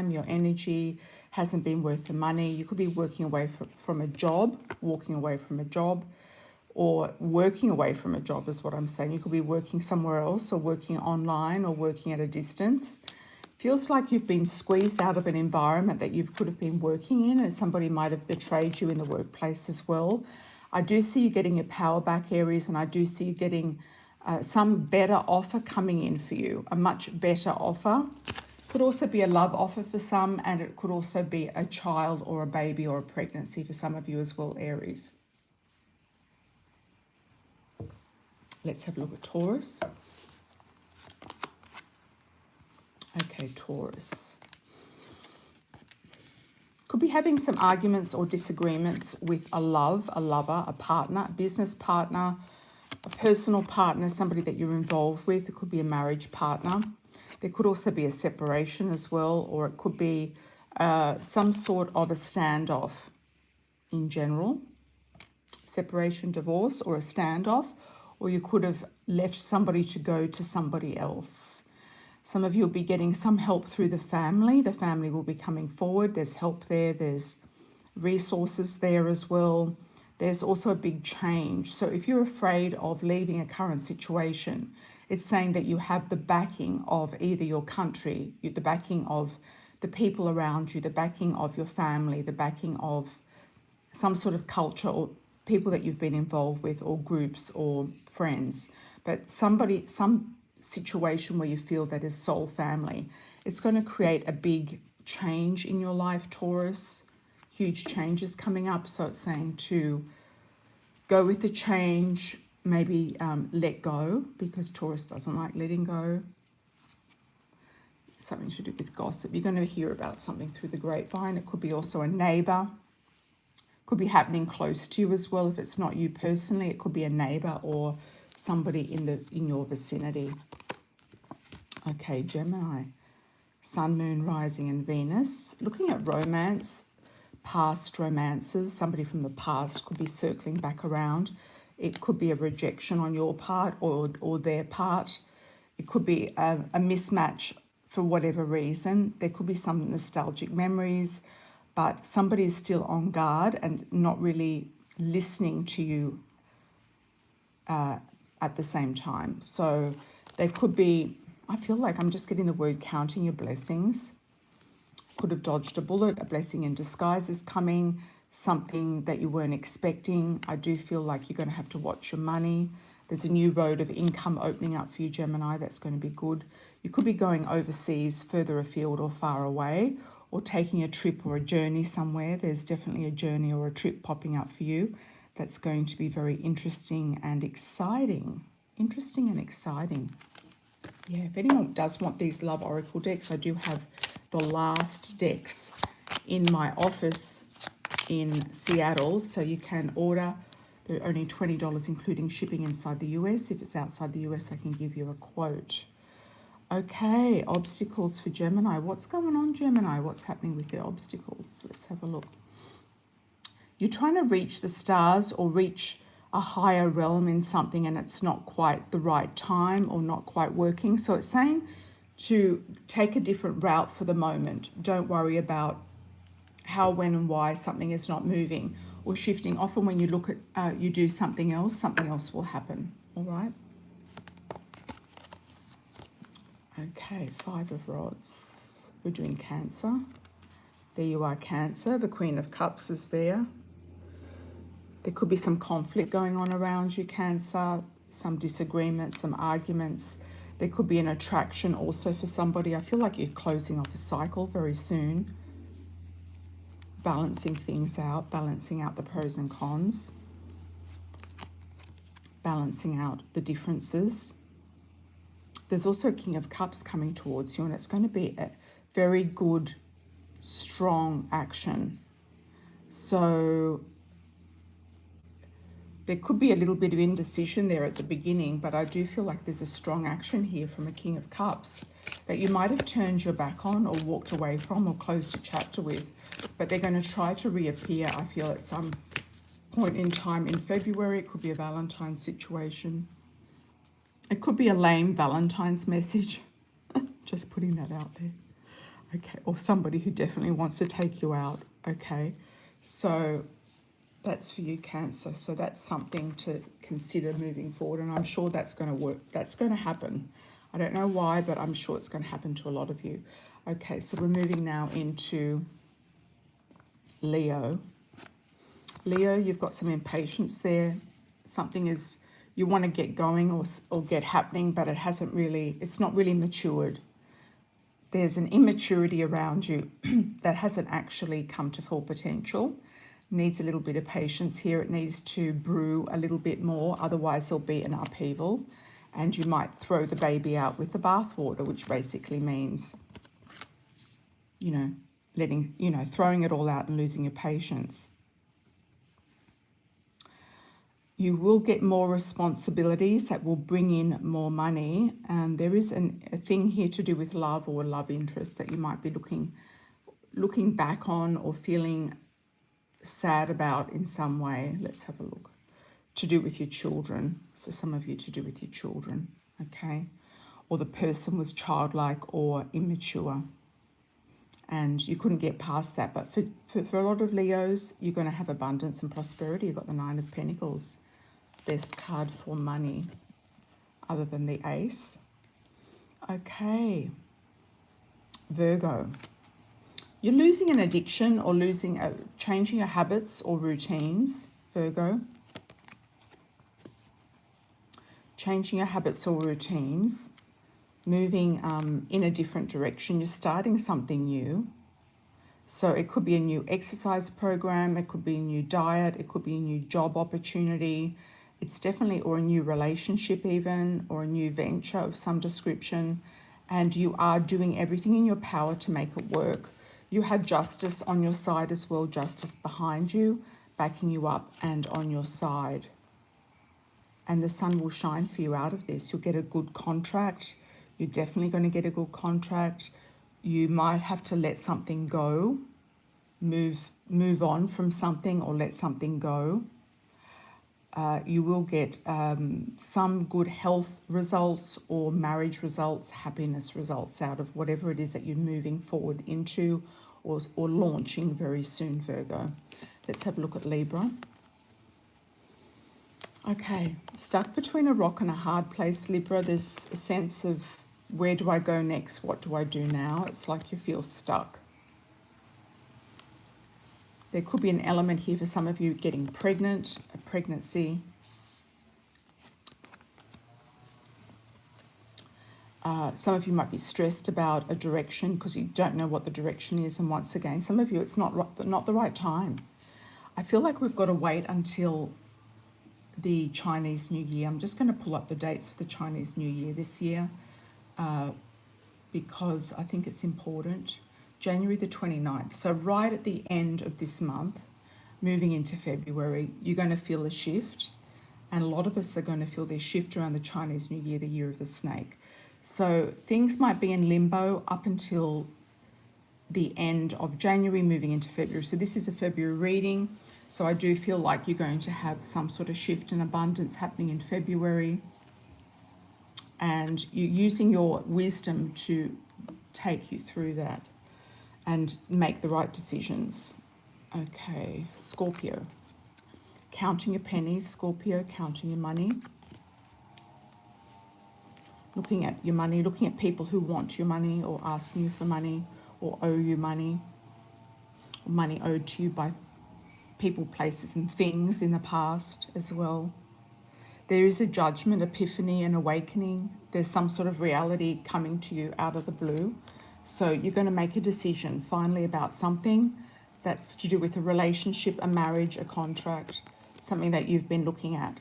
time, your energy hasn't been worth the money. You could be working away from a job, walking away from a job, or working away from a job is what I'm saying. You could be working somewhere else, or working online, or working at a distance. Feels like you've been squeezed out of an environment that you could have been working in, and somebody might have betrayed you in the workplace as well. I do see you getting your power back, Aries, and I do see you getting some better offer coming in for you, a much better offer. Could also be a love offer for some, and it could also be a child or a baby or a pregnancy for some of you as well, Aries. Let's have a look at Taurus. Okay, Taurus. Could be having some arguments or disagreements with a lover, a partner, a business partner, a personal partner, somebody that you're involved with. It could be a marriage partner. There could also be a separation as well, or it could be some sort of a standoff in general. Separation, divorce, or a standoff, or you could have left somebody to go to somebody else. Some of you will be getting some help through the family. The family will be coming forward. There's help there. There's resources there as well. There's also a big change. So if you're afraid of leaving a current situation, it's saying that you have the backing of either your country, the backing of the people around you, the backing of your family, the backing of some sort of culture or people that you've been involved with, or groups or friends. But some situation where you feel that is soul family. It's going to create a big change in your life, Taurus. Huge changes coming up. So it's saying to go with the change, maybe let go, because Taurus doesn't like letting go. Something to do with gossip. You're going to hear about something through the grapevine. It could be also a neighbor. Could be happening close to you as well. If it's not you personally, it could be a neighbor or somebody in your vicinity. Okay, Gemini. Sun, Moon, Rising, and Venus. Looking at romance, past romances. Somebody from the past could be circling back around. It could be a rejection on your part or their part. It could be a mismatch for whatever reason. There could be some nostalgic memories, but somebody is still on guard and not really listening to you at the same time. So they could be, I feel like I'm just getting the word counting your blessings. Could have dodged a bullet. A blessing in disguise is coming. Something that you weren't expecting. I do feel like you're going to have to watch your money. There's a new road of income opening up for you, Gemini. That's going to be good. You could be going overseas, further afield or far away, or taking a trip or a journey somewhere. There's definitely a journey or a trip popping up for you. That's going to be very interesting and exciting. Interesting and exciting. Yeah, if anyone does want these love oracle decks, I do have the last decks in my office in Seattle. So you can order. They're only $20 including shipping inside the US. If it's outside the US, I can give you a quote. Okay, obstacles for Gemini. What's going on, Gemini? What's happening with the obstacles? Let's have a look. You're trying to reach the stars or reach a higher realm in something, and it's not quite the right time or not quite working. So it's saying to take a different route for the moment. Don't worry about how, when, and why something is not moving or shifting. Often when you look at, you do something else will happen. All right. Okay, Five of Rods. We're doing Cancer. There you are, Cancer. The Queen of Cups is there. There could be some conflict going on around you, Cancer. Some disagreements, some arguments. There could be an attraction also for somebody. I feel like you're closing off a cycle very soon. Balancing things out, balancing out the pros and cons. Balancing out the differences. There's also a King of Cups coming towards you, and it's going to be a very good, strong action. So there could be a little bit of indecision there at the beginning, but I do feel like there's a strong action here from a King of Cups that you might have turned your back on or walked away from or closed a chapter with, but they're going to try to reappear, I feel, at some point in time in February. It could be a Valentine's situation. It could be a lame Valentine's message. Just putting that out there. Okay, or somebody who definitely wants to take you out. Okay, so that's for you, Cancer. So that's something to consider moving forward, and I'm sure that's going to work. That's going to happen. I don't know why, but I'm sure it's going to happen to a lot of you. Okay, so we're moving now into Leo. Leo, you've got some impatience there. Something is, you want to get going or get happening, but it hasn't really, it's not really matured. There's an immaturity around you that hasn't actually come to full potential. Needs a little bit of patience here. It needs to brew a little bit more, otherwise there'll be an upheaval. And you might throw the baby out with the bathwater, which basically means, you know, throwing it all out and losing your patience. You will get more responsibilities that will bring in more money. And there is a thing here to do with love or love interest that you might be looking back on or feeling sad about in some way. Let's have a look. To do with your children. So some of you to do with your children, okay? Or the person was childlike or immature and you couldn't get past that. But for a lot of Leos, you're going to have abundance and prosperity. You've got the Nine of Pentacles. Best card for money other than the Ace. Okay. Virgo. You're losing an addiction or changing your habits or routines, Virgo. Changing your habits or routines. Moving in a different direction. You're starting something new. So it could be a new exercise program. It could be a new diet. It could be a new job opportunity. It's definitely, or a new relationship even, or a new venture of some description. And you are doing everything in your power to make it work. You have justice on your side as well, justice behind you, backing you up and on your side. And the sun will shine for you out of this. You'll get a good contract. You're definitely going to get a good contract. You might have to let something go, move on from something or let something go. You will get some good health results or marriage results, happiness results out of whatever it is that you're moving forward into or launching very soon, Virgo. Let's have a look at Libra. Okay, stuck between a rock and a hard place, Libra. There's a sense of where do I go next? What do I do now? It's like you feel stuck. There could be an element here for some of you getting pregnant, a pregnancy. Some of you might be stressed about a direction because you don't know what the direction is. And once again, some of you, it's not the right time. I feel like we've got to wait until the Chinese New Year. I'm just going to pull up the dates for the Chinese New Year this year because I think it's important. January the 29th. So right at the end of this month, moving into February, you're going to feel a shift. And a lot of us are going to feel this shift around the Chinese New Year, the year of the snake. So things might be in limbo up until the end of January, moving into February. So this is a February reading. So I do feel like you're going to have some sort of shift and abundance happening in February. And you're using your wisdom to take you through that and make the right decisions. Okay, Scorpio. Counting your pennies, Scorpio, counting your money. Looking at your money, looking at people who want your money or asking you for money or owe you money. Or money owed to you by people, places and things in the past as well. There is a judgment, epiphany and awakening. There's some sort of reality coming to you out of the blue. So you're going to make a decision finally about something that's to do with a relationship, a marriage, a contract, something that you've been looking at.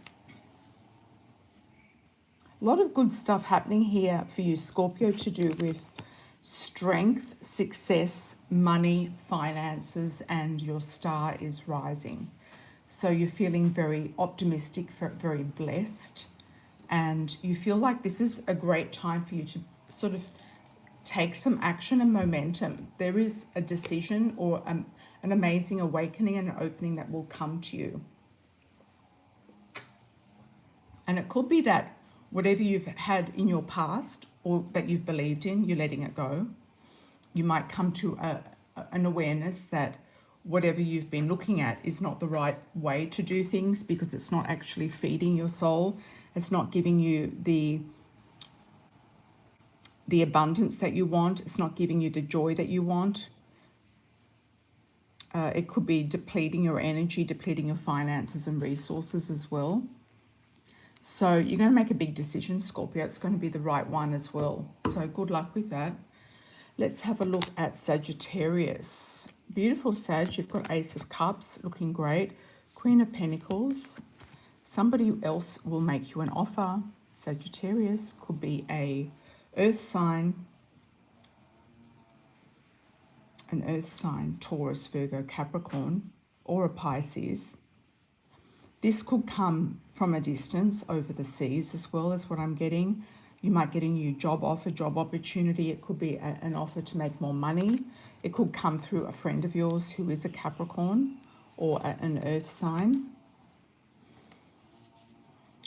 A lot of good stuff happening here for you, Scorpio, to do with strength, success, money, finances, and your star is rising. So you're feeling very optimistic, very blessed, and you feel like this is a great time for you to sort of take some action and momentum. There is a decision or an amazing awakening and an opening that will come to you. And it could be that whatever you've had in your past or that you've believed in, you're letting it go. you might come to an awareness that whatever you've been looking at is not the right way to do things, because it's not actually feeding your soul. It's not giving you the abundance that you want. It's not giving you the joy that you want. It could be depleting your energy, depleting your finances and resources as well. So you're going to make a big decision, Scorpio. It's going to be the right one as well. So good luck with that. Let's have a look at Sagittarius. Beautiful Sag. You've got Ace of Cups, looking great. Queen of Pentacles. Somebody else will make you an offer. Sagittarius could be a earth sign. An earth sign, Taurus, Virgo, Capricorn, or a Pisces. This could come from a distance over the seas as well, as what I'm getting. You might get a new job offer, job opportunity. It could be an offer to make more money. It could come through a friend of yours who is a Capricorn or an earth sign.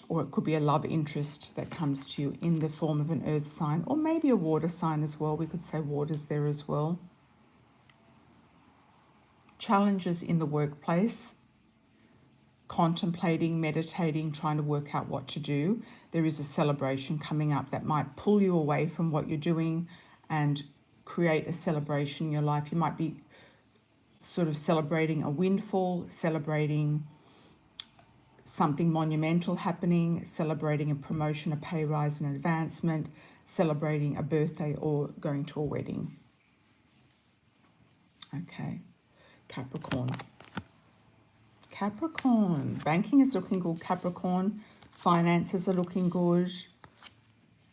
Or it could be a love interest that comes to you in the form of an earth sign, or maybe a water sign as well. We could say water's there as well. Challenges in the workplace, contemplating, meditating, trying to work out what to do. There is a celebration coming up that might pull you away from what you're doing and create a celebration in your life. You might be sort of celebrating a windfall, celebrating something monumental happening, celebrating a promotion, a pay rise, an advancement, celebrating a birthday, or going to a wedding. Okay. Capricorn. Capricorn. Banking is looking good, Capricorn. Finances are looking good.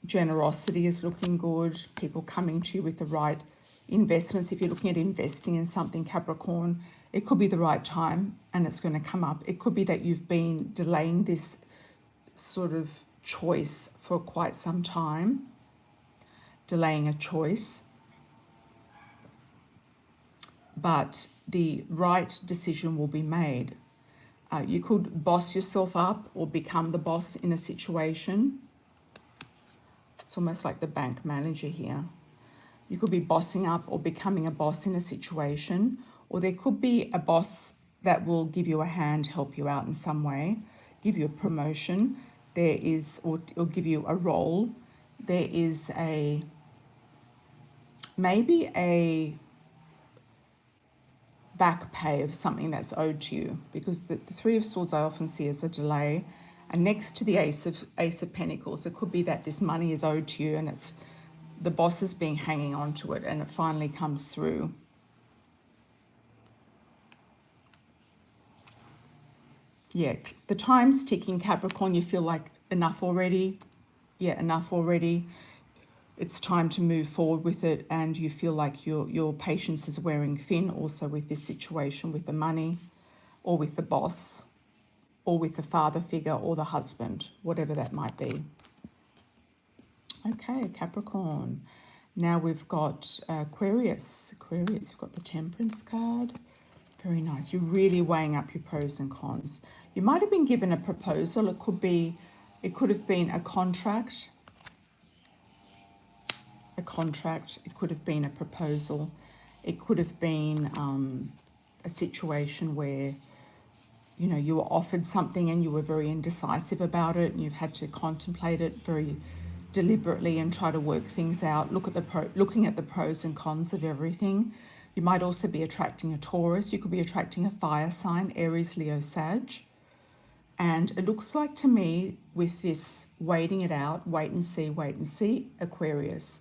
Generosity is looking good. People coming to you with the right investments. If you're looking at investing in something, Capricorn, it could be the right time and it's going to come up. It could be that you've been delaying this sort of choice for quite some time. Delaying a choice. But the right decision will be made. You could boss yourself up or become the boss in a situation. It's almost like the bank manager here. You could be bossing up or becoming a boss in a situation, or there could be a boss that will give you a hand, help you out in some way, give you a promotion. There is, or give you a role. There is maybe a back pay of something that's owed to you, because the Three of Swords I often see as a delay, and next to the Ace of Pentacles, it could be that this money is owed to you and it's the boss has been hanging on to it and it finally comes through. Yeah, the time's ticking, Capricorn. You feel like enough already. Yeah, enough already. It's time to move forward with it, and you feel like your patience is wearing thin also with this situation, with the money or with the boss or with the father figure or the husband, whatever that might be. Okay, Capricorn. Now we've got Aquarius. Aquarius, we've got the Temperance card. Very nice. You're really weighing up your pros and cons. You might have been given a proposal. It could have been a contract. A contract. It could have been a proposal. It could have been a situation where, you know, you were offered something and you were very indecisive about it, and you've had to contemplate it very deliberately and try to work things out. Looking at the pros and cons of everything. You might also be attracting a Taurus. You could be attracting a fire sign, Aries, Leo, Sag. And it looks like to me, with this waiting it out, wait and see, Aquarius,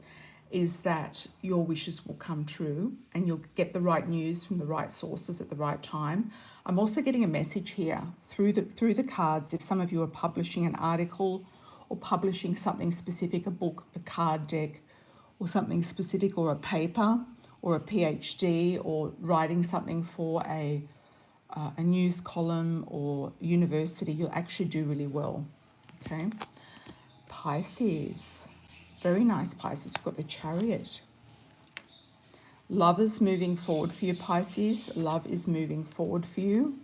is that your wishes will come true and you'll get the right news from the right sources at the right time. I'm also getting a message here through the cards. If some of you are publishing an article or publishing something specific, a book, a card deck, or something specific, or a paper, or a PhD, or writing something for a news column or university, you'll actually do really well. Okay, Pisces. Very nice, Pisces. We've got the Chariot. Love is moving forward for you, Pisces. Love is moving forward for you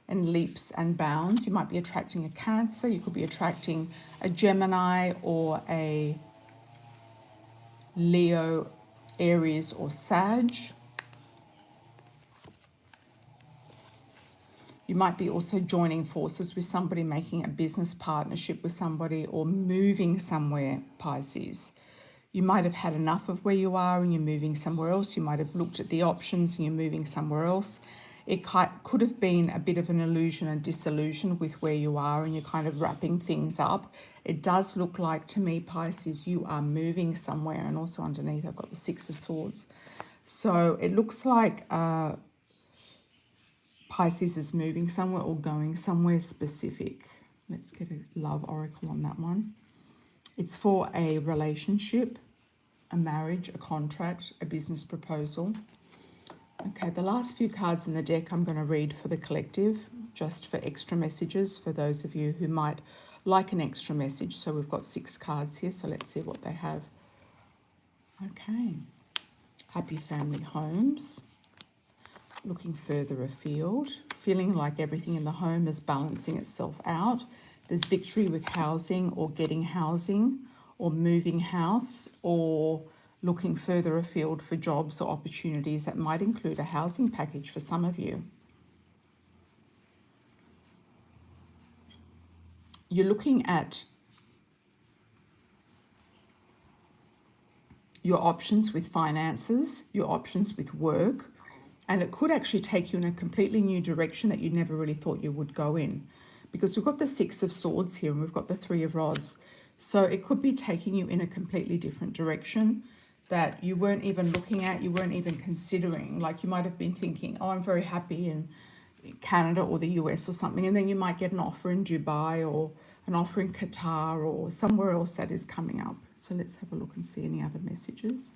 in leaps and bounds. You might be attracting a Cancer. You could be attracting a Gemini or a Leo Aries or Sag. You might be also joining forces with somebody, making a business partnership with somebody, or moving somewhere, Pisces. You might have had enough of where you are and you're moving somewhere else. You might have looked at the options and you're moving somewhere else. It could have been a bit of an illusion and disillusion with where you are and you're kind of wrapping things up. It does look like to me, Pisces, you are moving somewhere. And also underneath I've got the Six of Swords. So it looks like Pisces is moving somewhere or going somewhere specific. Let's get a love oracle on that one. It's for a relationship, a marriage, a contract, a business proposal. Okay, the last few cards in the deck I'm going to read for the collective, just for extra messages for those of you who might like an extra message. So we've got 6 cards here, so let's see what they have. Okay, happy family homes. Looking further afield, feeling like everything in the home is balancing itself out. There's victory with housing or getting housing or moving house or looking further afield for jobs or opportunities that might include a housing package for some of you. You're looking at your options with finances, your options with work, and it could actually take you in a completely new direction that you never really thought you would go in. Because we've got the Six of Swords here and we've got the Three of Rods. So it could be taking you in a completely different direction that you weren't even looking at, you weren't even considering. Like you might have been thinking, oh, I'm very happy in Canada or the US or something. And then you might get an offer in Dubai or an offer in Qatar or somewhere else that is coming up. So let's have a look and see any other messages.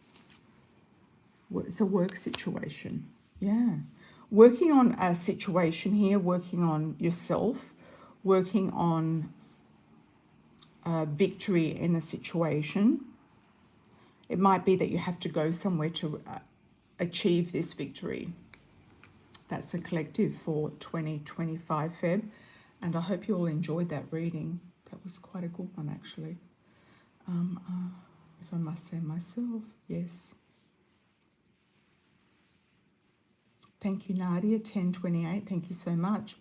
It's a work situation. Yeah. Working on a situation here, working on yourself, working on victory in a situation. It might be that you have to go somewhere to achieve this victory. That's a collective for 2025 Feb. And I hope you all enjoyed that reading. That was quite a good one, actually. If I must say myself, yes. Thank you, Nadia, 1028. Thank you so much.